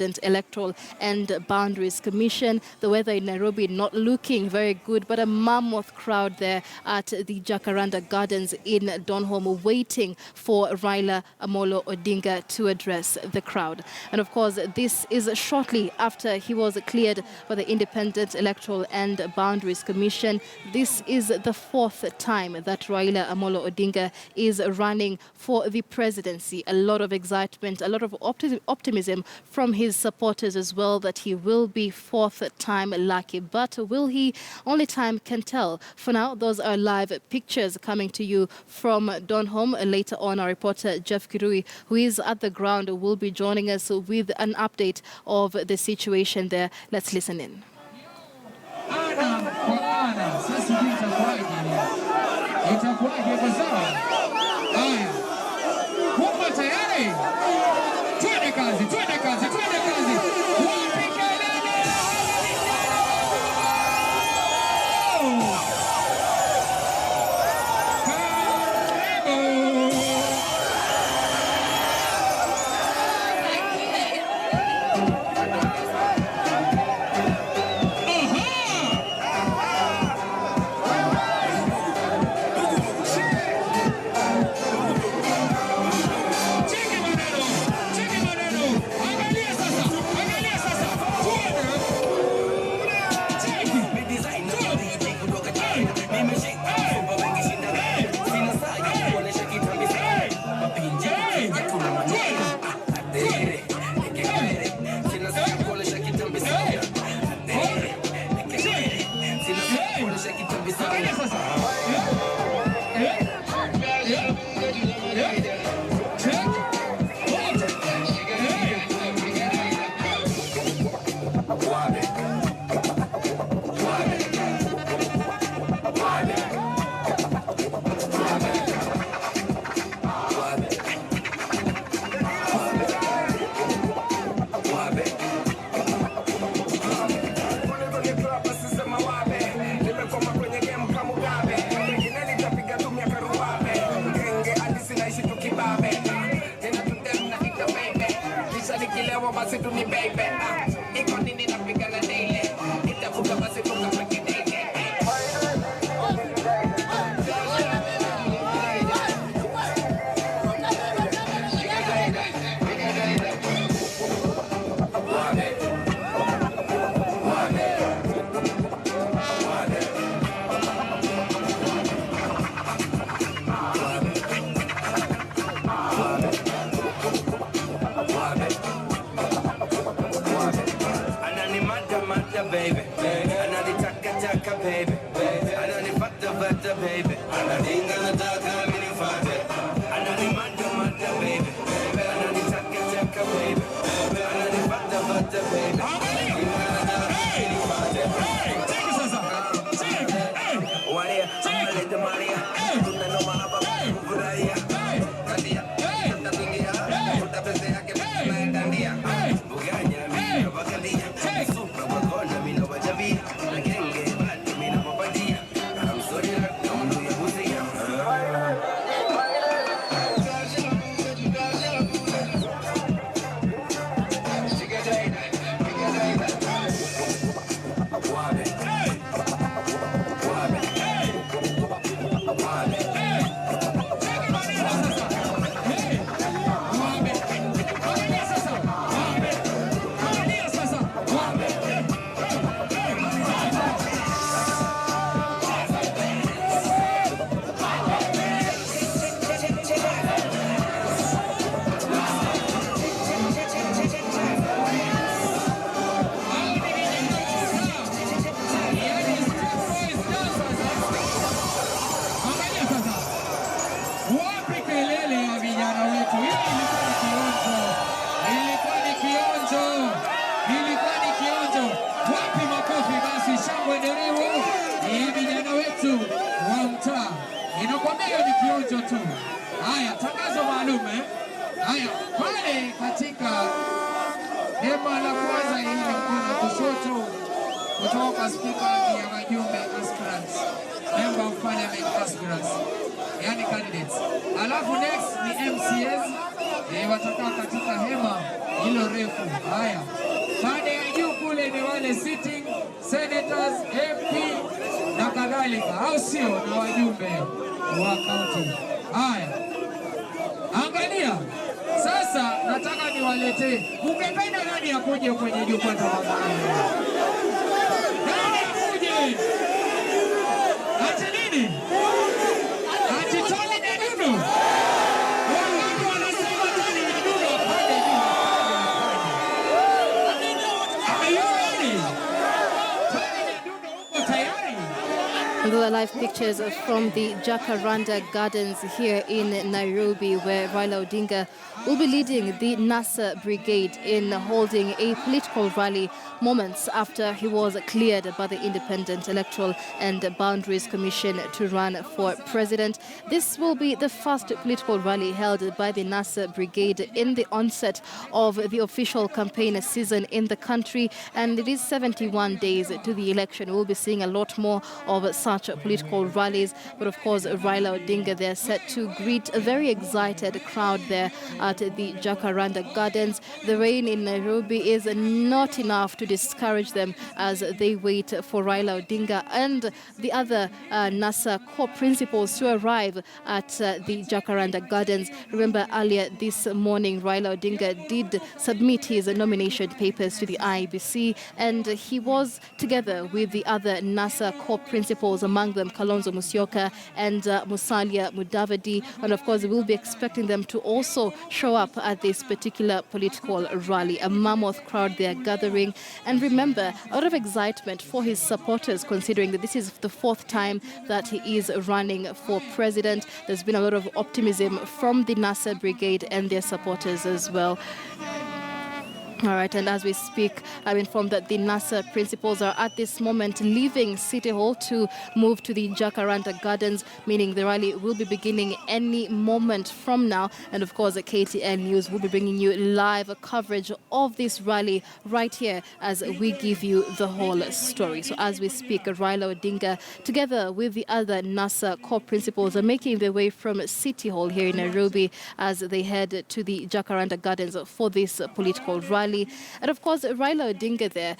Electoral and Boundaries Commission. The weather in Nairobi not looking very good, but a mammoth crowd there at the Jacaranda Gardens in Donholm waiting for Raila Amolo Odinga to address the crowd. And of course, this is shortly after he was cleared by the Independent Electoral and Boundaries Commission. This is the fourth time that Raila Amolo Odinga is running for the presidency. A lot of excitement, a lot of optimism from his supporters as well that he will be fourth time lucky. But will he? Only time can tell. For now, those are live pictures coming to you from Donholm. Later on, our reporter Jeff Kirui, who is at the ground, will be joining us with an update of the situation there. Let's listen in. Baby, I know the taka baby, I know the fata baby, I know the ingana taka mini fata, I know the mata baby, I know the taka baby, I know the fata baby, ingana taka mini fata. Take us up, take. Waria, I'm the Maria, tunda no mahaba, kuraia, kadia, tunda tingia, tunda pesea que me dandia, buganya, mi bakalia. Inakwambia ni kionjo tu. Haya, tangazo maalum Haya, pale katika hema la kwanza hili mkono kushoto kutoka kwa spika ya wajumbe aspirants, member of parliament aspirants, yani candidates. Alafu next ni MCS watakaa katika hema hilo refu. Haya, pande ya juu kule ni wale sitting senators, MP na kadhalika, au sio, na wajumbe wa kaunti. Haya, angalia sasa, nataka niwaletee. Ungependa nani akuje kwenye jukwaa tafadhali? Nani akuje? Ati nini? Ati Tony Nyadundo? Wangapi wanasema Tony Nyadundo apande juu? Are you ready? Tony Nyadundo uko tayari? Those are live pictures from the Jacaranda Gardens here in Nairobi, where Raila Odinga will be leading the NASA Brigade in holding a political rally moments after he was cleared by the Independent Electoral and Boundaries Commission to run for president. This will be the first political rally held by the NASA Brigade in the onset of the official campaign season in the country, and it is 71 days to the election. We'll be seeing a lot more of such political rallies, but of course Raila Odinga, they're set to greet a very excited crowd there at the Jacaranda Gardens. The rain in Nairobi is not enough to discourage them as they wait for Raila Odinga and the other NASA core principals to arrive at the Jacaranda Gardens. Remember, earlier this morning Raila Odinga did submit his nomination papers to the IEBC, and he was together with the other NASA core principals, among them Kalonzo Musyoka and Musalia Mudavadi, and of course we'll be expecting them to also show up at this particular political rally. A mammoth crowd they are gathering, and remember, a lot of excitement for his supporters, considering that this is the fourth time that he is running for president. There's been a lot of optimism from the NASA Brigade and their supporters as well. All right, and as we speak, I'm informed that the NASA principals are at this moment leaving City Hall to move to the Jacaranda Gardens, meaning the rally will be beginning any moment from now. And of course, KTN News will be bringing you live coverage of this rally right here as we give you the whole story. So as we speak, Raila Odinga, together with the other NASA core principals, are making their way from City Hall here in Nairobi as they head to the Jacaranda Gardens for this political rally. And of course, Raila Odinga there,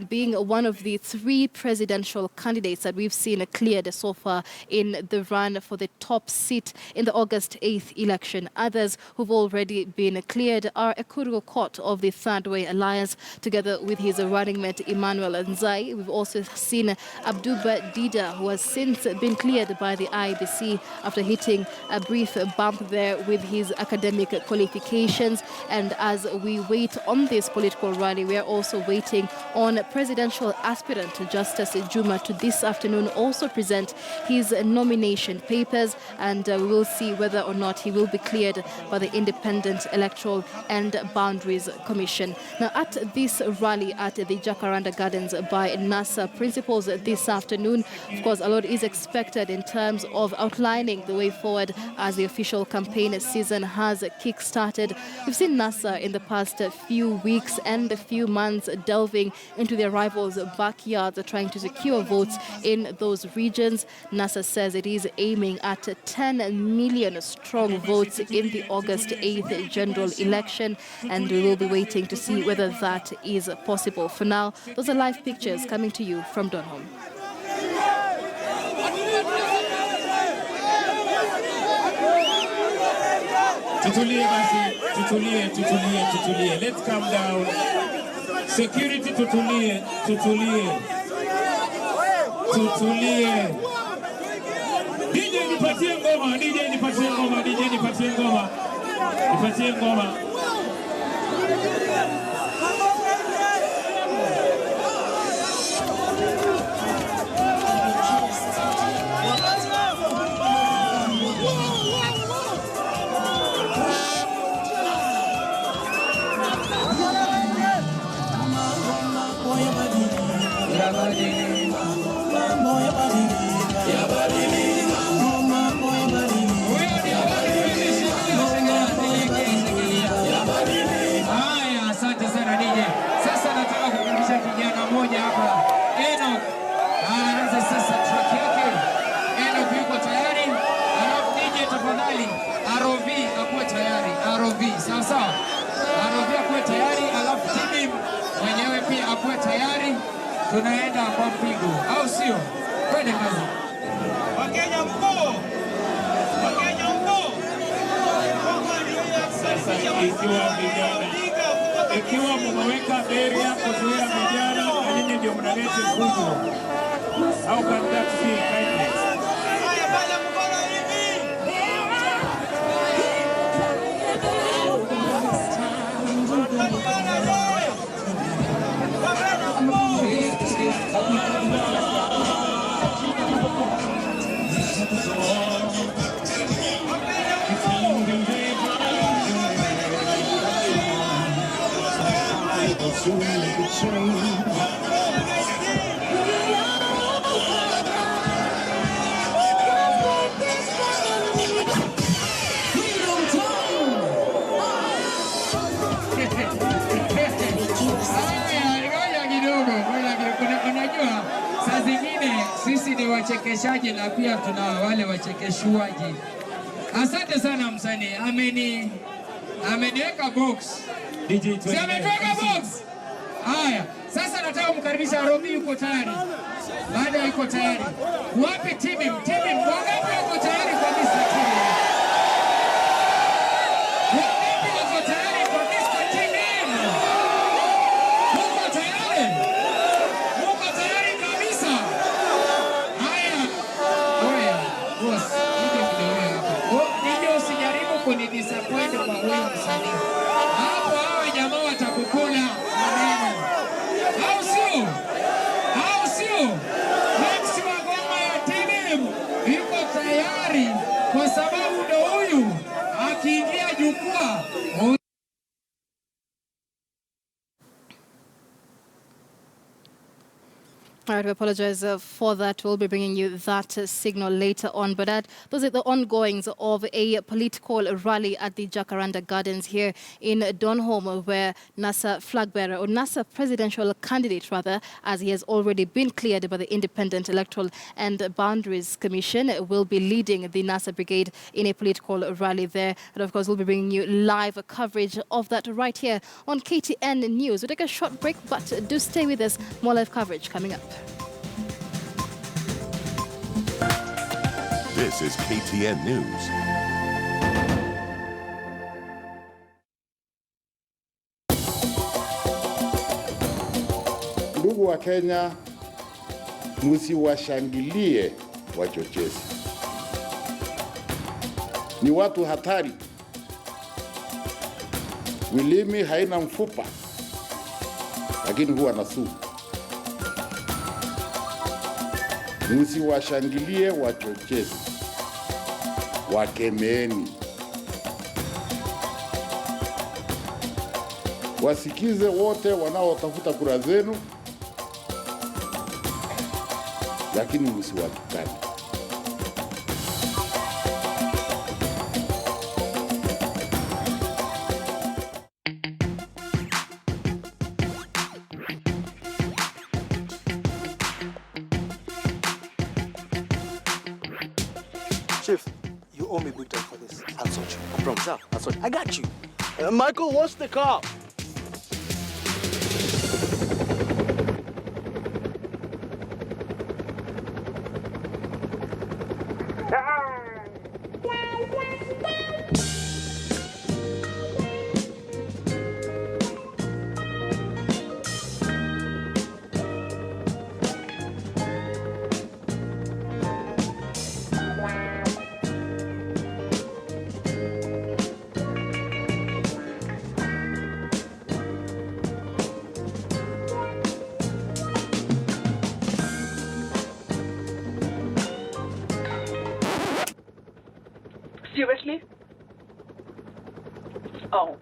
being one of the three presidential candidates that we've seen cleared so far in the run for the top seat in the August 8th election. Others who've already been cleared are Ekuru Aukot of the Third Way Alliance, together with his running mate Emmanuel Nzai. We've also seen Abduba Dida, who has since been cleared by the IEBC after hitting a brief bump there with his academic qualifications. And as we wait on this political rally, we are also waiting on presidential aspirant Justice Juma to this afternoon also present his nomination papers, and we will see whether or not he will be cleared by the Independent Electoral and Boundaries Commission. Now, at this rally at the Jacaranda Gardens by NASA principals this afternoon, of course, a lot is expected in terms of outlining the way forward as the official campaign season has kick-started. We've seen NASA in the past few weeks and a few months delving into their rivals' backyards, trying to secure votes in those regions. NASA says it is aiming at 10 million strong votes in the August 8th general election, and we will be waiting to see whether that is possible. For now, those are live pictures coming to you from Donholm. Tutulie basi, tutulie. Let's calm down. Security, tutulie. DJ nipatie ngoma. Haya, asante sana DJ. Sasa nataka kukaribisha kijana mmoja hapa, Enoch. Aanze sasa track yake. Enoch yuko tayari? Alafu DJ tafadhali, ROV akuwe tayari. ROV, sawa sawa. ROV akuwe tayari. tunaenda kwa mpigo, au sio? Twende kazi. Wakenya mkuu, Wakenya mkuu. Sasa ikiwa mmeweka beria kuzuia vijana na nyinyi ndio mnaleta fujo, how can that be kindness? Haya, bala mkono hivi. Unajua saa zingine sisi ni wachekeshaji na pia tuna wale wachekeshwaji. Asante sana msanii, ameniweka box. Si ameniweka box? Haya, sasa nataka kumkaribisha Robi, yuko tayari? Baada yuko tayari. Wapi timu? Wangapi wako tayari kabisa timu? Wangapi wako tayari kabisa timu? Muko tayari? Muko tayari kabisa? Haya. Oya, boss, nije kidogo hapa. Nije usijaribu kunidisappoint kwa huyo msanii. Hapo hao jamaa watakukula maneno. Au sio? Au sio? Next ngoma ya timu yuko tayari kwa sababu ndo huyu akiingia jukwaa. All right, we apologize for that. We'll be bringing you that signal later on. But those are the ongoings of a political rally at the Jacaranda Gardens here in Donholm, where NASA flag bearer, or NASA presidential candidate rather, as he has already been cleared by the Independent Electoral and Boundaries Commission, will be leading the NASA brigade in a political rally there. And of course, we'll be bringing you live coverage of that right here on KTN News. We'll take a short break, but do stay with us. More live coverage coming up. This is KTN News. Ndugu wa Kenya, msiwashangilie wachochezi. Ni watu hatari. Ulimi haina mfupa, lakini huwa na sumu. Msiwashangilie wachochezi, wakemeeni. Wasikize wote wanaotafuta kura zenu, lakini msiwatukane. Chief, you owe me big time for this. I'll sort you. I promise. I'll sort you. I got you. Michael, what's the car? Seriously? Oh.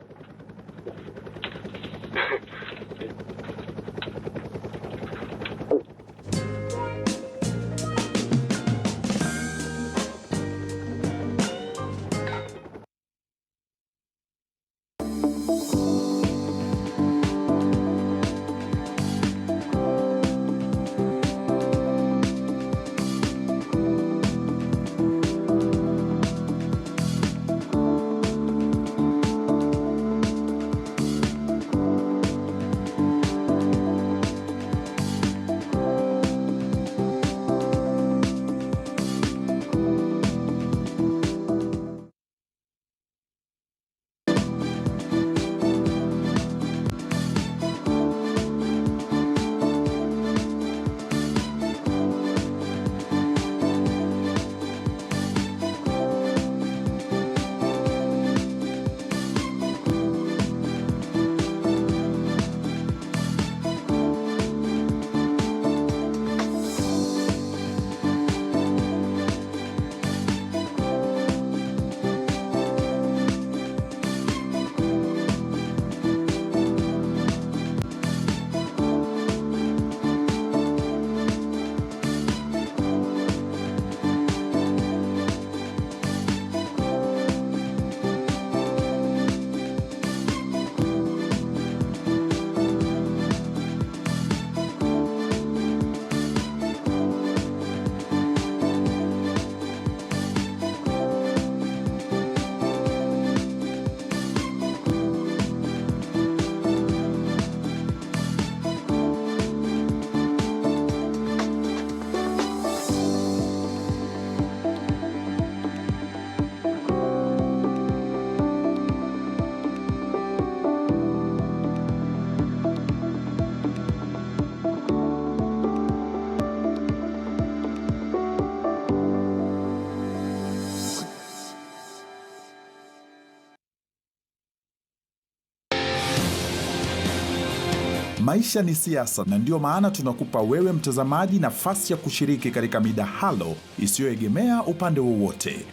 Maisha ni siasa, na ndio maana tunakupa wewe mtazamaji nafasi ya kushiriki katika midahalo isiyoegemea upande wowote.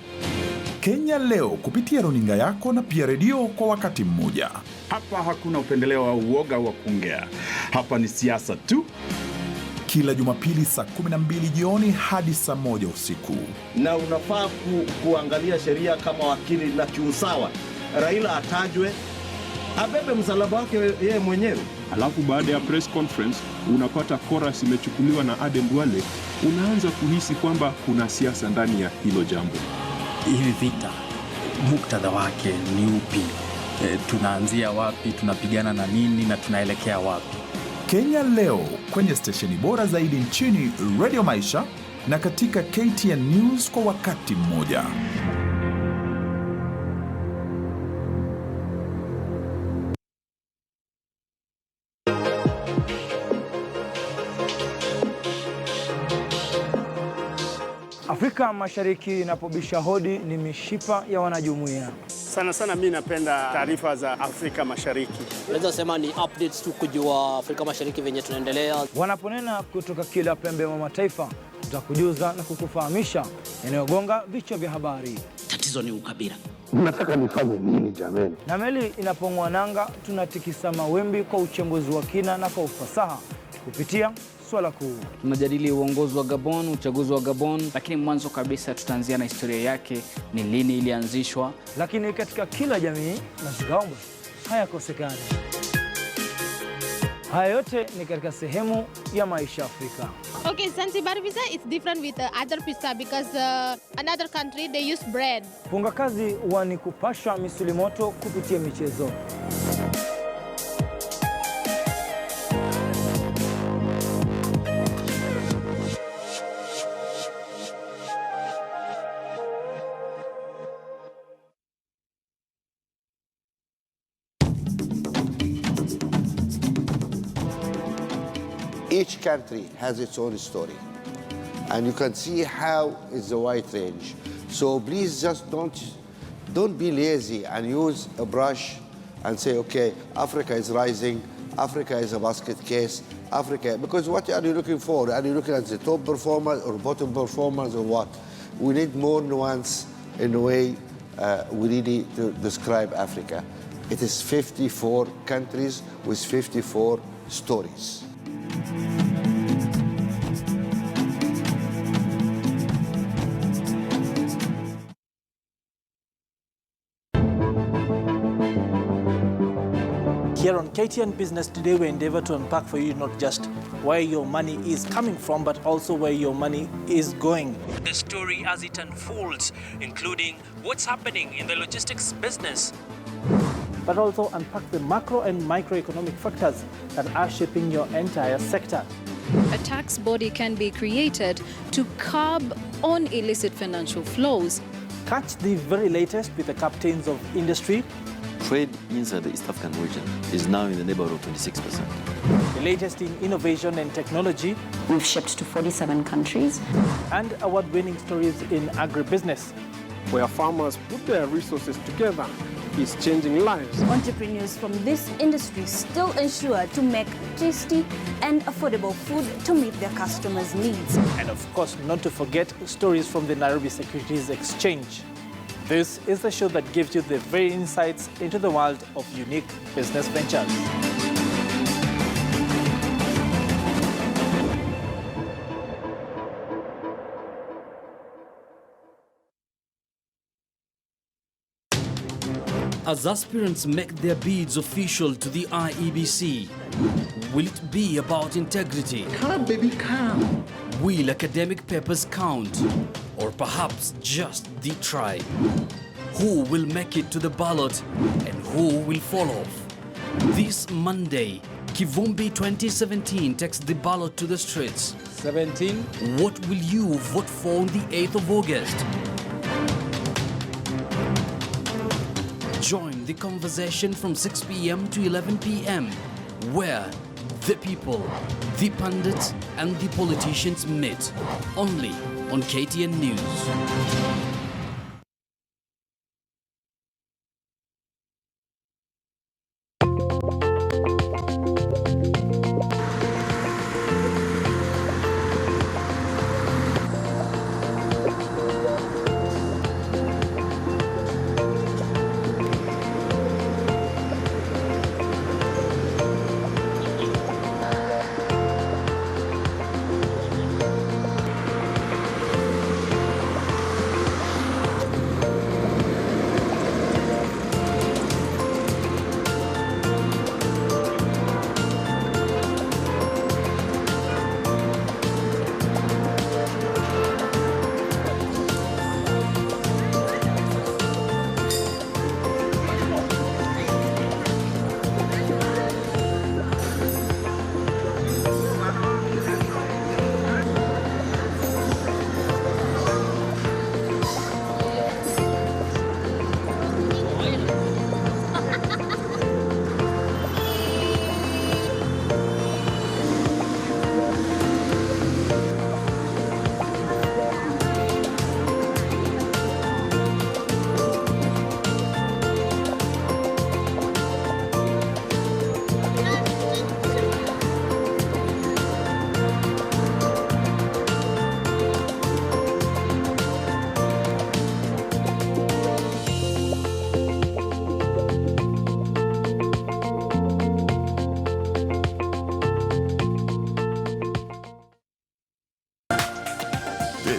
Kenya Leo kupitia runinga yako na pia redio kwa wakati mmoja. Hapa hakuna upendeleo au uoga wa kuongea. Hapa ni siasa tu. Kila Jumapili saa 12 jioni hadi saa 1 usiku. Na unafaa kuangalia sheria kama wakili na kiusawa. Raila atajwe, abebe msalaba wake yeye mwenyewe. Alafu baada ya press conference unapata chorus imechukuliwa na Aden Duale, unaanza kuhisi kwamba kuna siasa ndani ya hilo jambo. Hivi vita, muktadha wake ni upi? Tunaanzia wapi? Tunapigana na nini na tunaelekea wapi? Kenya Leo kwenye stesheni bora zaidi nchini, Radio Maisha, na katika KTN News kwa wakati mmoja. Afrika Mashariki inapobisha hodi ni mishipa ya wanajumuiya. Sana sana mimi napenda taarifa za Afrika Mashariki. Naweza sema ni updates tu kujua Afrika Mashariki venye tunaendelea. Wanaponena kutoka kila pembe ya mataifa, tutakujuza na kukufahamisha yanayogonga vichwa vya habari. Tatizo ni ukabila. Mnataka nifanye nini jameni? Na meli inapong'oa nanga, tunatikisa mawimbi kwa uchambuzi wa kina na kwa ufasaha kupitia swala kuu. Tunajadili uongozi wa Gabon, uchaguzi wa Gabon, lakini mwanzo kabisa tutaanzia na historia yake, ni lini ilianzishwa. Lakini katika kila jamii mazigaombwe hayakosekani. Haya yote ni katika sehemu ya Maisha Afrika. Okay, Zanzibar visa is different with other visa because another country they use bread. Punga kazi wani kupasha misuli moto kupitia michezo. Each country has its own story, and you can see how is the wide range. So please just don't be lazy and use a brush and say, okay, Africa is rising, Africa is a basket case, Africa, because what are you looking for? Are you looking at the top performers or bottom performers or what? We need more nuance in the way we really to describe Africa. It is 54 countries with 54 stories. Here on KTN Business today, we endeavor to unpack for you not just where your money is coming from, but also where your money is going. The story as it unfolds, including what's happening in the logistics business, but also unpack the macro and microeconomic factors that are shaping your entire sector. A tax body can be created to curb on illicit financial flows. Catch the very latest with the captains of industry. Trade inside the East African region is now in the neighborhood of 26%. The latest in innovation and technology. We've shipped to 47 countries. And award-winning stories in agribusiness, where farmers put their resources together, is changing lives. Entrepreneurs from this industry still ensure to make tasty and affordable food to meet their customers' needs. And of course, not to forget stories from the Nairobi Securities Exchange. This is the show that gives you the very insights into the world of unique business ventures. As aspirants make their bids official to the IEBC, will it be about integrity? Come, baby, come. Will academic papers count? Or perhaps just the try? Who will make it to the ballot and who will fall off? This Monday, Kivumbi 2017 takes the ballot to the streets. 17. What will you vote for on the 8th of August? Join the conversation from 6 p.m. to 11 p.m. where the people, the pundits and the politicians meet. Only on KTN News.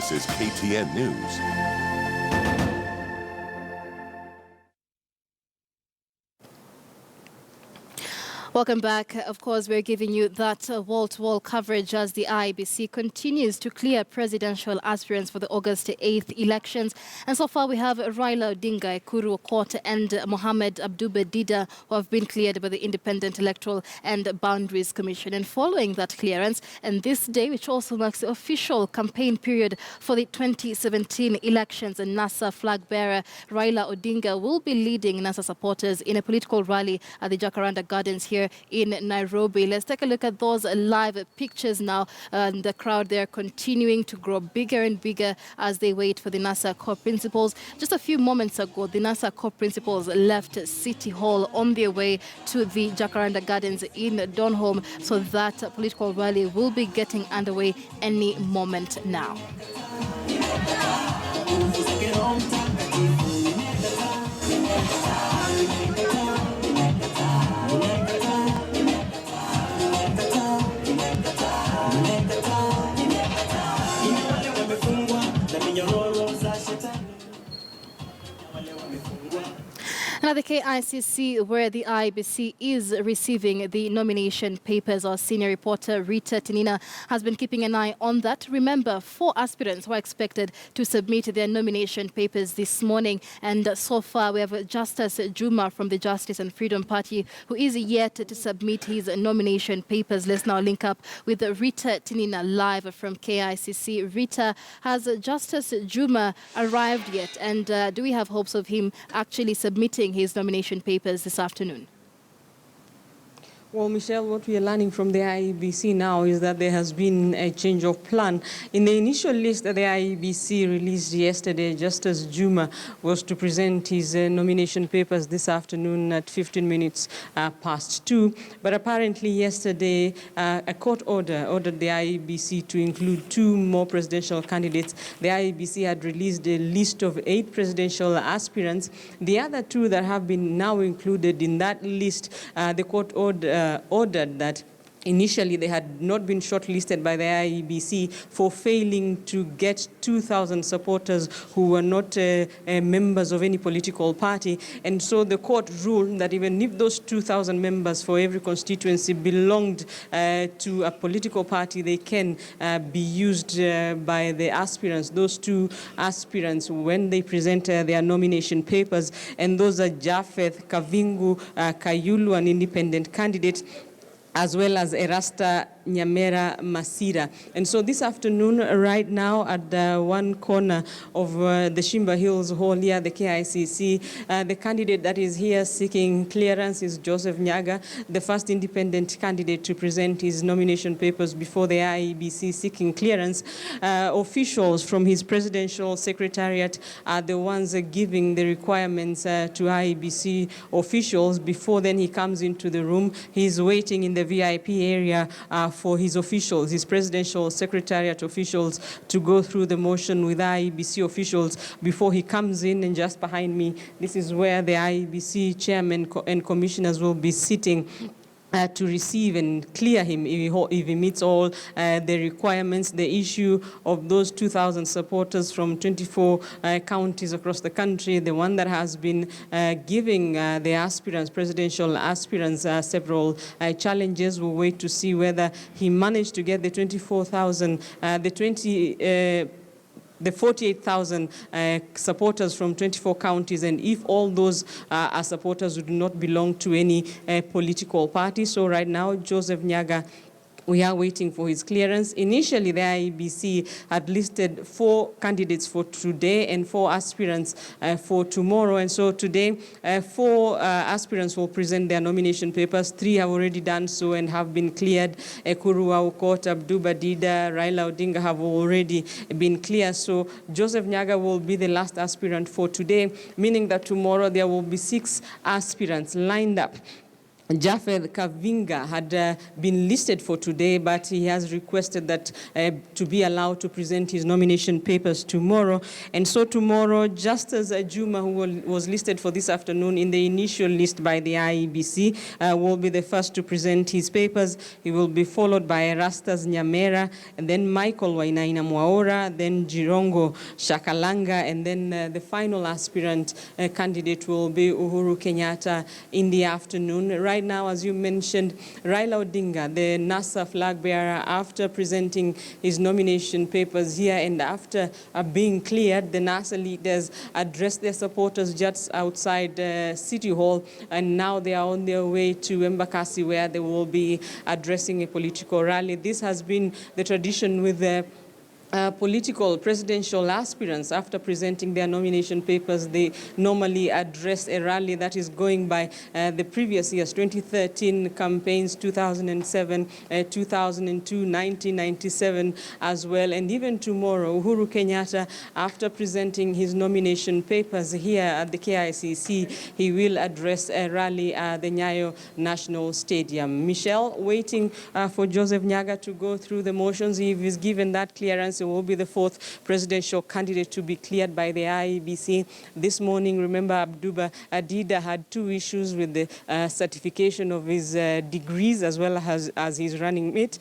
This is KTN News. Welcome back. Of course, we're giving you that wall-to-wall coverage as the IEBC continues to clear presidential aspirants for the August 8th elections. And so far, we have Raila Odinga, Ekuru Aukot, and Mohamed Abdullah Dida, who have been cleared by the Independent Electoral and Boundaries Commission. And following that clearance, and this day, which also marks the official campaign period for the 2017 elections, and NASA flag bearer Raila Odinga will be leading NASA supporters in a political rally at the Jacaranda Gardens here in Nairobi. Let's take a look at those live pictures now. And the crowd there continuing to grow bigger and bigger as they wait for the NASA core principals. Just a few moments ago, the NASA core principals left City Hall on their way to the Jacaranda Gardens in Donholm, so that political rally will be getting underway any moment now. Now, the KICC, where the IEBC is receiving the nomination papers, our senior reporter Rita Tinina has been keeping an eye on that. Remember, 4 aspirants were expected to submit their nomination papers this morning. And so far, we have Justice Juma from the Justice and Freedom Party, who is yet to submit his nomination papers. Let's now link up with Rita Tinina live from KICC. Rita, has Justice Juma arrived yet? And do we have hopes of him actually submitting his nomination papers this afternoon? Well, Michelle, what we are learning from the IEBC now is that there has been a change of plan. In the initial list that the IEBC released yesterday, Justice Juma was to present his nomination papers this afternoon at 15 minutes past 2. But apparently yesterday, a court ordered the IEBC to include 2 more presidential candidates. The IEBC had released a list of 8 presidential aspirants. The other 2 that have been now included in that list, the court ordered that initially they had not been shortlisted by the IEBC for failing to get 2,000 supporters who were not members of any political party. And so the court ruled that even if those 2,000 members for every constituency belonged to a political party, they can be used by the aspirants, those 2 aspirants, when they present their nomination papers. And those are Japheth Kavingu Kayulu, an independent candidate, as well as Erasta Nyamera Masira. And so this afternoon, right now, at one corner of the Shimba Hills Hall here, the KICC, the candidate that is here seeking clearance is Joseph Nyaga, the first independent candidate to present his nomination papers before the IEBC seeking clearance. Officials from his presidential secretariat are the ones giving the requirements to IEBC officials. Before then he comes into the room, he's waiting in the VIP area for his officials, his presidential secretariat officials, to go through the motion with IEBC officials before he comes in. And just behind me, this is where the IEBC chairman and commissioners will be sitting to receive and clear him if he meets all the requirements. The issue of those 2,000 supporters from 24 counties across the country, the one that has been giving the aspirants, presidential aspirants, several challenges. We'll wait to see whether he managed to get the 24,000, the 48,000 supporters from 24 counties, and if all those are supporters who do not belong to any political party. So right now, Joseph Nyaga, we are waiting for his clearance. Initially, the IEBC had listed 4 candidates for today and 4 aspirants for tomorrow. And so today, 4 aspirants will present their nomination papers. 3 have already done so and have been cleared. Ekuru Aukot, Abdullah Dida, Raila Odinga have already been cleared. So Joseph Nyaga will be the last aspirant for today, meaning that tomorrow there will be 6 aspirants lined up Japheth Kavinga had been listed for today, but he has requested that to be allowed to present his nomination papers tomorrow. And so tomorrow, Justice Juma, who was listed for this afternoon in the initial list by the IEBC, will be the first to present his papers. He will be followed by Erastus Nyamera, and then Michael Wainaina Mwaora, then Jirongo Shakalanga, and then the final aspirant candidate will be Uhuru Kenyatta in the afternoon. Right now, as you mentioned, Raila Odinga, the NASA flag bearer, after presenting his nomination papers here and after being cleared, the NASA leaders addressed their supporters just outside City Hall, and now they are on their way to Embakasi, where they will be addressing a political rally. This has been the tradition with the political presidential aspirants. After presenting their nomination papers, they normally address a rally that is going by the previous years, 2013 campaigns, 2007, 2002, 1997 as well. And even tomorrow, Uhuru Kenyatta, after presenting his nomination papers here at the KICC, he will address a rally at the Nyayo National Stadium. Michelle, waiting for Joseph Nyaga to go through the motions. If he's given that clearance, he will be the fourth presidential candidate to be cleared by the IEBC. This morning, remember, Abduba Adida had two issues with the certification of his degrees as well as his running mate,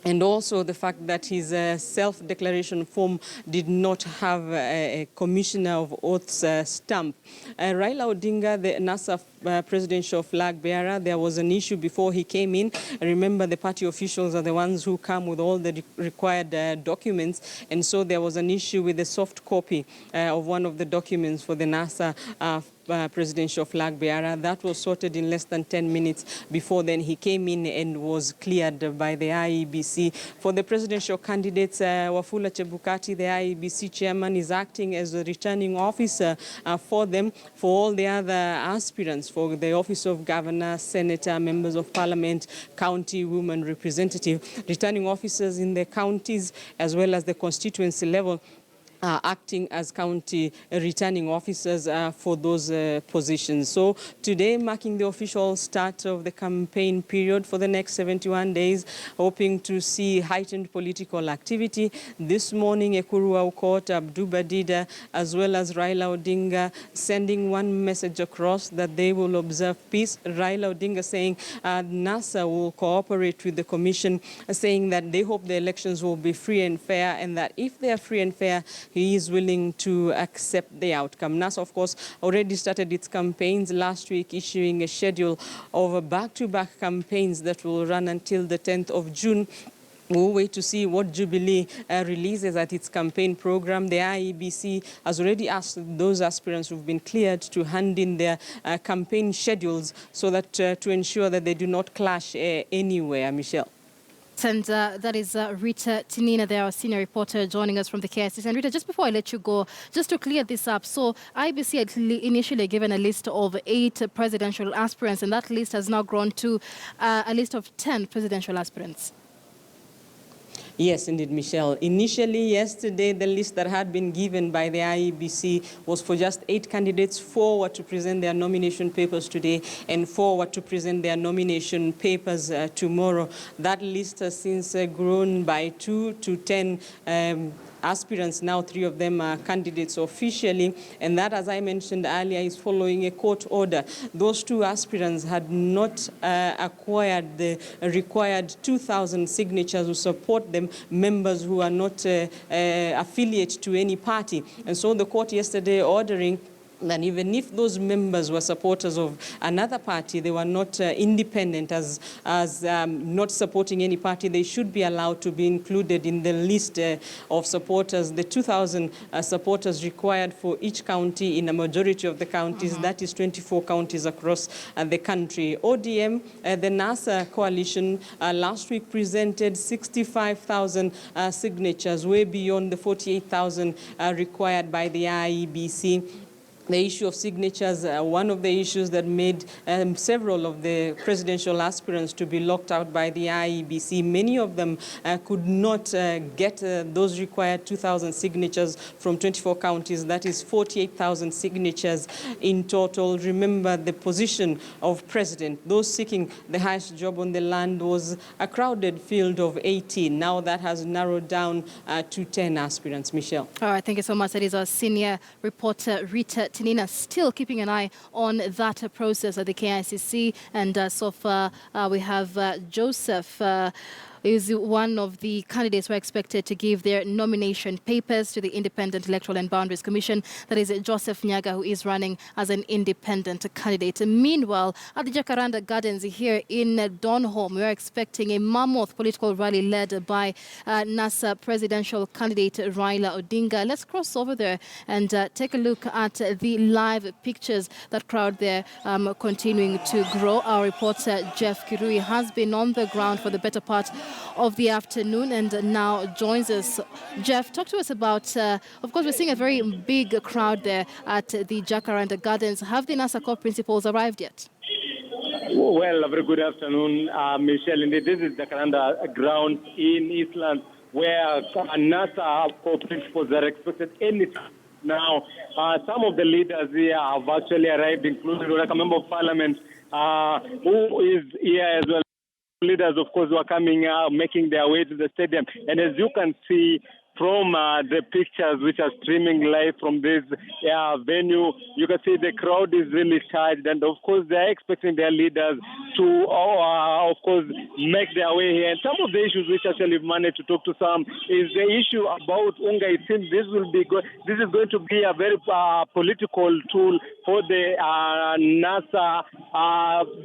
and also the fact that his self-declaration form did not have a Commissioner of Oaths stamp. Raila Odinga, the NASA presidential flag bearer, there was an issue before he came in. Remember, the party officials are the ones who come with all the required documents, and so there was an issue with the soft copy of one of the documents for the NASA presidential flag bearer. That was sorted in less than 10 minutes. Before then, he came in and was cleared by the IEBC. For the presidential candidates, Wafula Chebukati, the IEBC chairman, is acting as a returning officer for them. For all the other aspirants, for the office of governor, senator, members of parliament, county women representative, returning officers in the counties as well as the constituency level, acting as county returning officers for those positions. So today, marking the official start of the campaign period for the next 71 days, hoping to see heightened political activity. This morning, Ekuru Aukot, Abduba Dida, as well as Raila Odinga, sending one message across that they will observe peace. Raila Odinga saying NASA will cooperate with the commission, saying that they hope the elections will be free and fair, and that if they are free and fair, he is willing to accept the outcome. NASA, of course, already started its campaigns last week, issuing a schedule of back-to-back campaigns that will run until the 10th of June. We'll wait to see what Jubilee releases at its campaign program. The IEBC has already asked those aspirants who've been cleared to hand in their campaign schedules so that to ensure that they do not clash anywhere. Michelle. And that is Rita Tinina, there, our senior reporter, joining us from the KICC. And Rita, just before I let you go, just to clear this up, so IEBC had initially given a list of 8 presidential aspirants, and that list has now grown to a list of 10 presidential aspirants. Yes, indeed, Michelle. Initially, yesterday, the list that had been given by the IEBC was for just 8 candidates. 4 were to present their nomination papers today, and 4 were to present their nomination papers tomorrow. That list has since grown by 2 to 10 aspirants. Now 3 of them are candidates officially, and that, as I mentioned earlier, is following a court order. Those 2 aspirants had not acquired the required 2,000 signatures to support them, members who are not affiliate to any party. And so the court yesterday ordering that even if those members were supporters of another party, they were not independent as not supporting any party, they should be allowed to be included in the list of supporters, the 2,000 supporters required for each county in a majority of the counties. That is 24 counties across the country. ODM, the NASA coalition, last week presented 65,000 signatures, way beyond the 48,000 required by the IEBC. the issue of signatures, one of the issues that made several of the presidential aspirants to be locked out by the IEBC. Many of them could not get those required 2,000 signatures from 24 counties. That is 48,000 signatures in total. Remember, the position of president, those seeking the highest job on the land, was a crowded field of 18. Now that has narrowed down to 10 aspirants. Michelle. All right, thank you so much. That is our senior reporter, Rita Tinina, still keeping an eye on that process at the KICC. And so far, we have Joseph, is one of the candidates who are expected to give their nomination papers to the Independent Electoral and Boundaries Commission. That is Joseph Nyaga, who is running as an independent candidate. Meanwhile, at the Jacaranda Gardens here in Donholm, we are expecting a mammoth political rally led by NASA presidential candidate Raila Odinga. Let's cross over there and take a look at the live pictures. That crowd there continuing to grow. Our reporter Jeff Kirui has been on the ground for the better part of the afternoon and now joins us. Jeff, talk to us about, of course, we're seeing a very big crowd there at the Jacaranda Gardens. Have the NASA core principals arrived yet? Well, a very good afternoon, Michelle. Indeed, this is Jacaranda ground in Eastland, where NASA core principals are expected any time now. Some of the leaders here have actually arrived, including a member of parliament who is here as well. Leaders, of course, who are coming, making their way to the stadium. And as you can see from the pictures which are streaming live from this venue, you can see the crowd is really charged. And, of course, they're expecting their leaders to, of course, make their way here. And some of the issues which actually managed to talk to some is the issue about Unga. It seems this is going to be a very political tool for the NASA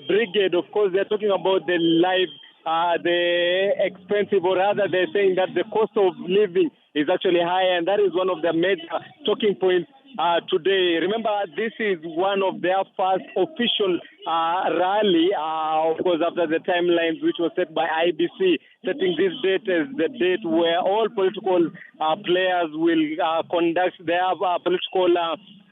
brigade. Of course, they're talking about the life, the expensive, or rather they're saying that the cost of living is actually high, and that is one of the major talking points today. Remember, this is one of their first official rally, of course, after the timelines which was set by IEBC, setting this date as the date where all political players will conduct their political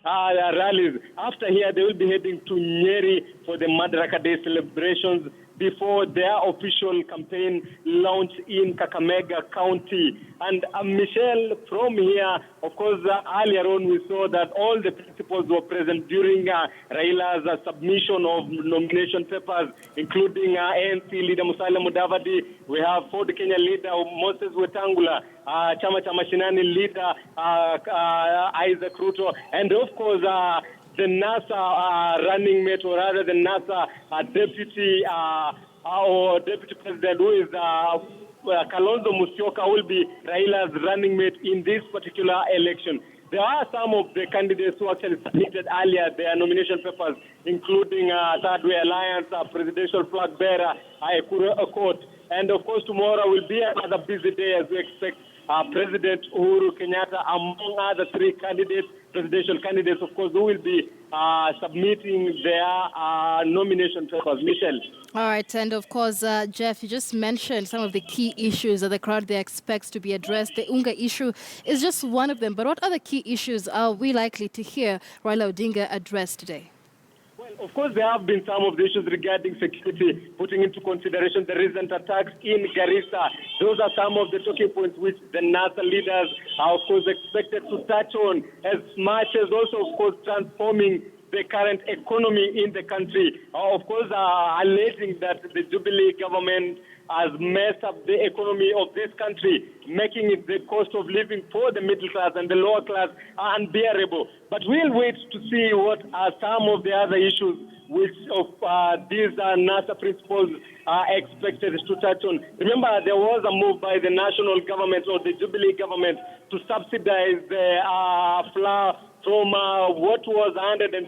rallies. After here, they will be heading to Nyeri for the Madaraka Day celebrations before their official campaign launch in Kakamega County. And Michelle, from here, of course, earlier on we saw that all the principals were present during Raila's submission of nomination papers, including ANC leader Musalia Mudavadi. We have Ford Kenya leader Moses Wetangula, Chama cha Mashinani leader Isaac Ruto, and of course the NASA running mate, or rather the NASA deputy president, who is Kalonzo Musyoka, will be Raila's running mate in this particular election. There are some of the candidates who actually submitted earlier their nomination papers, including Third Way Alliance, presidential flag bearer, Ekuru Okot. And of course, tomorrow will be another busy day as we expect President Uhuru Kenyatta, among other three candidates, presidential candidates, of course, who will be submitting their nomination papers. Michelle. All right, and of course, Jeff, you just mentioned some of the key issues that the crowd there expects to be addressed. The Unga issue is just one of them, but what other key issues are we likely to hear Raila Odinga address today? Of course, there have been some of the issues regarding security, putting into consideration the recent attacks in Garissa. Those are some of the talking points which the NASA leaders are, of course, expected to touch on, as much as also, of course, transforming the current economy in the country. Of course, alleging that the Jubilee government has messed up the economy of this country, making it the cost of living for the middle class and the lower class unbearable. But we'll wait to see what are some of the other issues which of these NASA principals are expected to touch on. Remember, there was a move by the national government or the Jubilee government to subsidize the flour from what was 150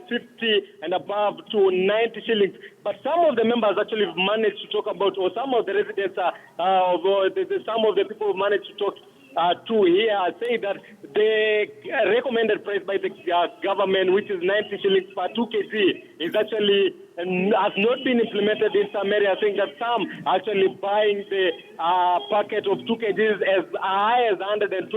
and above to 90 shillings. But some of the members actually managed to talk about, or some of the residents, some of the people managed to talk to here, say that the recommended price by the government, which is 90 shillings per 2 kg, is actually has not been implemented in some areas. I think that some actually buying the packet of 2 kgs as high as 120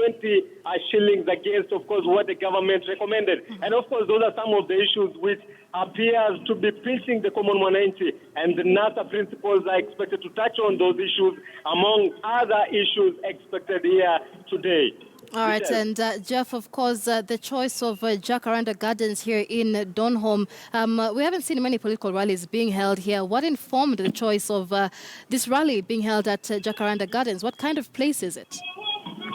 shillings against, of course, what the government recommended. And of course, those are some of the issues which appears to be pinching the common mwananchi, and the NASA principals are expected to touch on those issues among other issues expected here today. All right, and Jeff, of course, the choice of Jacaranda Gardens here in Donholm, we haven't seen many political rallies being held here. What informed the choice of this rally being held at Jacaranda Gardens? What kind of place is it?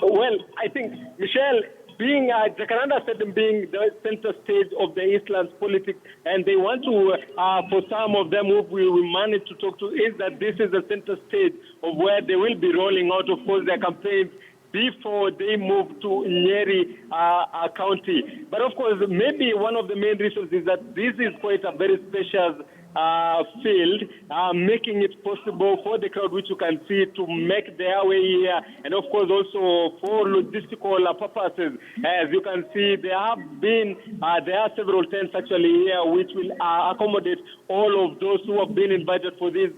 Well, I think, Michelle, being Jacaranda Stadium being the center stage of the Eastlands politics, and they want to, for some of them who we managed to talk to, is that this is the center stage of where they will be rolling out, of course, their campaigns before they move to Nyeri County. But of course, maybe one of the main reasons is that this is quite a very special field, making it possible for the crowd, which you can see, to make their way here, and of course also for logistical purposes. As you can see, there are several tents actually here which will accommodate all of those who have been invited for this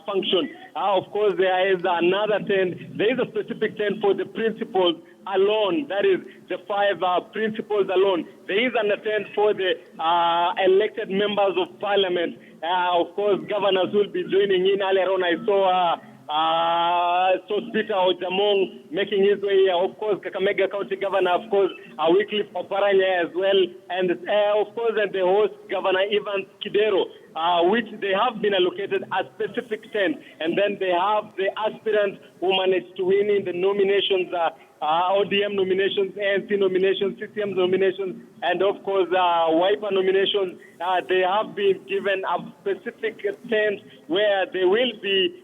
function. Of course, there is another tent. There is a specific tent for the principals alone, that is the 5 principals alone. There is an tent for the elected members of parliament. Of course, governors will be joining in. Earlier on, I saw Speaker Ojamong making his way here. Of course, Kakamega County Governor, of course, Wycliffe Oparanya as well, and of course, and the host, Governor Evans Kidero, which they have been allocated a specific tent, and then they have the aspirants who managed to win in the nominations, ODM nominations, ANC nominations, CCM nominations, and of course, Wiper nominations. They have been given a specific tent where they will be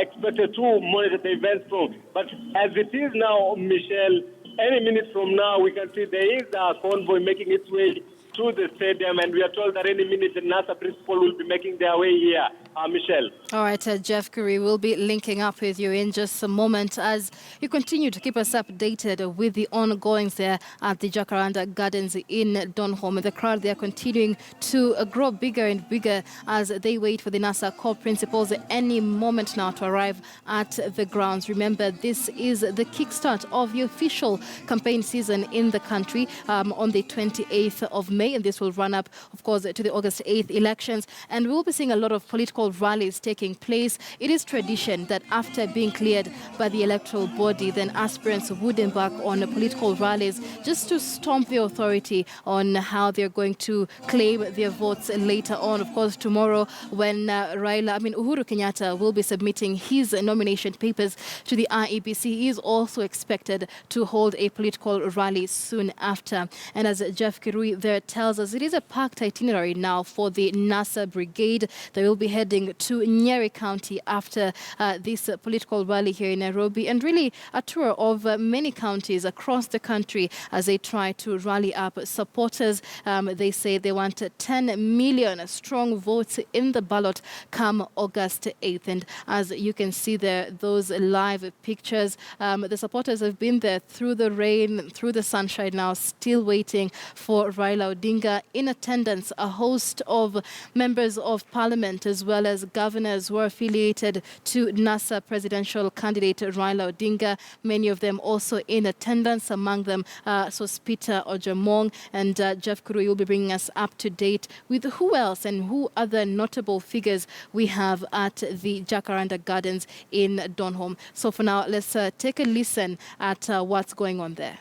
expected to monitor the events from. But as it is now, Michelle, any minute from now, we can see there is a convoy making its way to the stadium, and we are told that any minute the NASA principal will be making their way here. Michelle. All right, Jeff Curry, we'll be linking up with you in just a moment as you continue to keep us updated with the ongoings there at the Jacaranda Gardens in Donholm. The crowd, they are continuing to grow bigger and bigger as they wait for the NASA core principals any moment now to arrive at the grounds. Remember, this is the kickstart of the official campaign season in the country on the 28th of May, and this will run up, of course, to the August 8th elections. And we will be seeing a lot of political rallies taking place. It is tradition that after being cleared by the electoral body, then aspirants would embark on political rallies just to stomp the authority on how they're going to claim their votes later on. Of course, tomorrow when Uhuru Kenyatta will be submitting his nomination papers to the IEBC, he is also expected to hold a political rally soon after. And as Jeff Kirui there tells us, it is a packed itinerary now for the NASA brigade. They will be heading to Nyeri County after this political rally here in Nairobi, and really a tour of many counties across the country as they try to rally up supporters. They say they want 10 million strong votes in the ballot come August 8th. And as you can see there, those live pictures, the supporters have been there through the rain, through the sunshine now, still waiting for Raila Odinga. In attendance, a host of members of parliament as well as governors who are affiliated to NASA presidential candidate Raila Odinga. Many of them also in attendance, among them Speaker Ojamong. And Jeff Kuru will be bringing us up to date with who else and who other notable figures we have at the Jacaranda Gardens in Donholm. So for now, let's take a listen at what's going on there.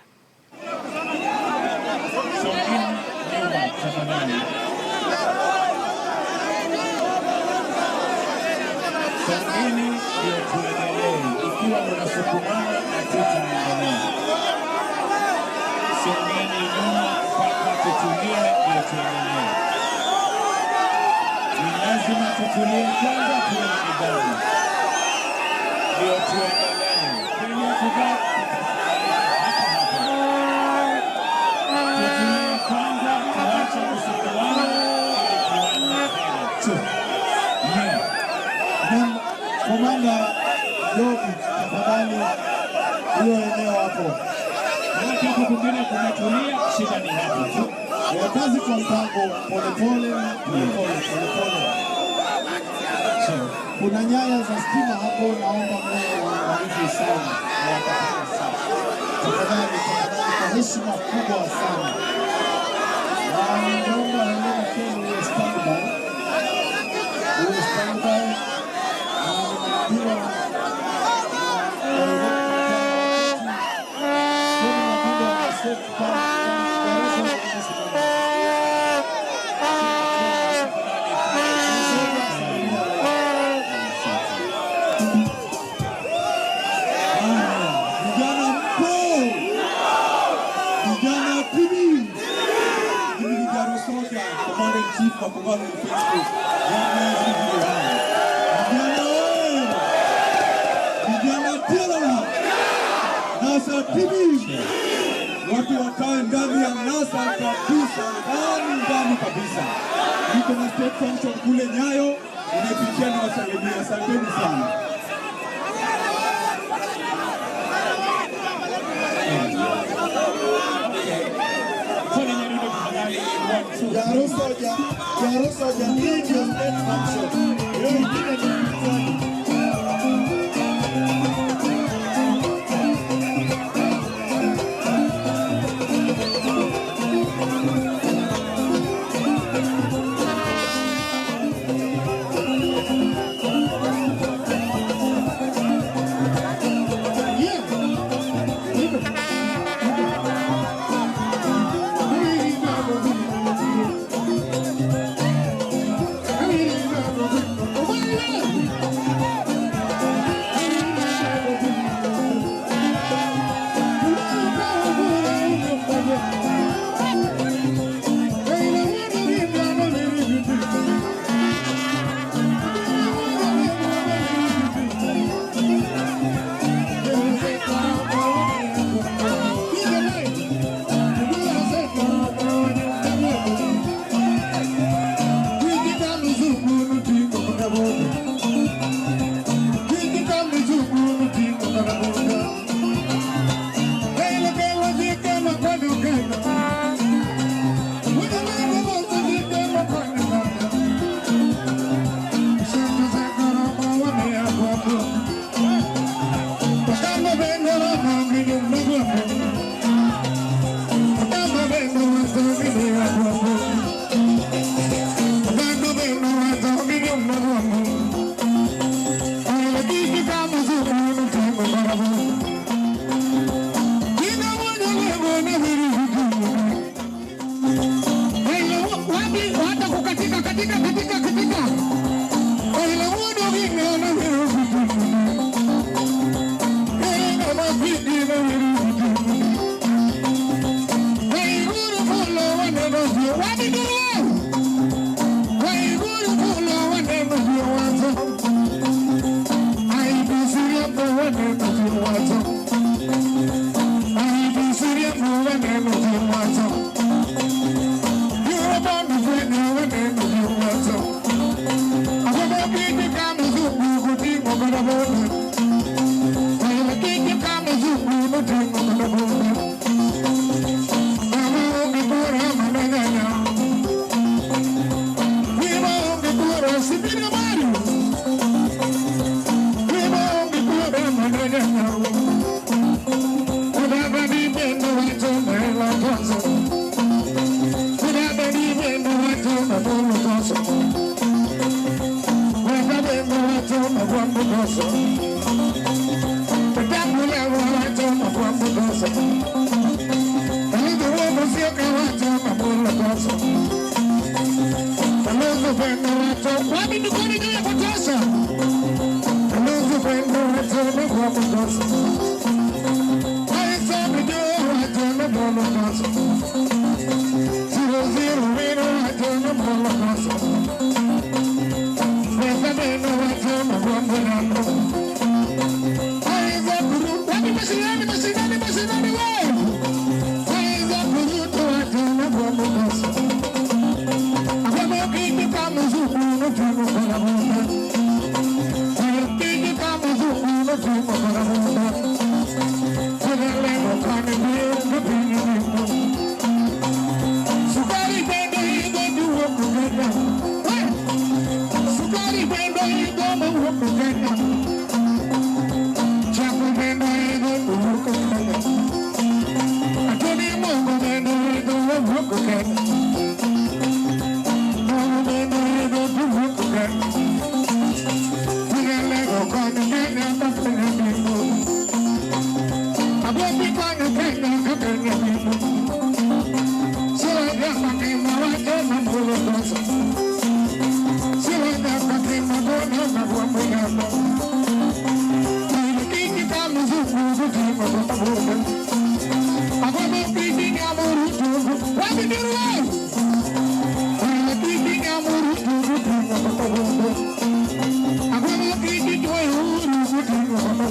Songeni ndio tuendelee, ikiwa mnasukumana na tutaendelea. Songeni nyuma mpaka tutulie ndio tuendelee. Ni lazima tutulie kwanza, tuwe na nidhamu ndio tuendelee. Kenya tutulie kwanza, tuache kusukumana ili Komanda Loki, tafadhali hiyo eneo hapo. Kama kwingine kumetulia, shida ni hapo tu. Kazi kwa mpango, polepole. Kuna nyaya za stima hapo, naomba mwe waangalifu sana na watapata sana. Tafadhali kwa heshima kubwa sana. Naomba wengine pia uwe standby. Watu wakae ndani ya NASA kabisa, ndani kabisa. Niko na state function kule Nyayo, unapitia na wasalimia. Asanteni sana. Jarosoja, need your state function. Sukari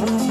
I'm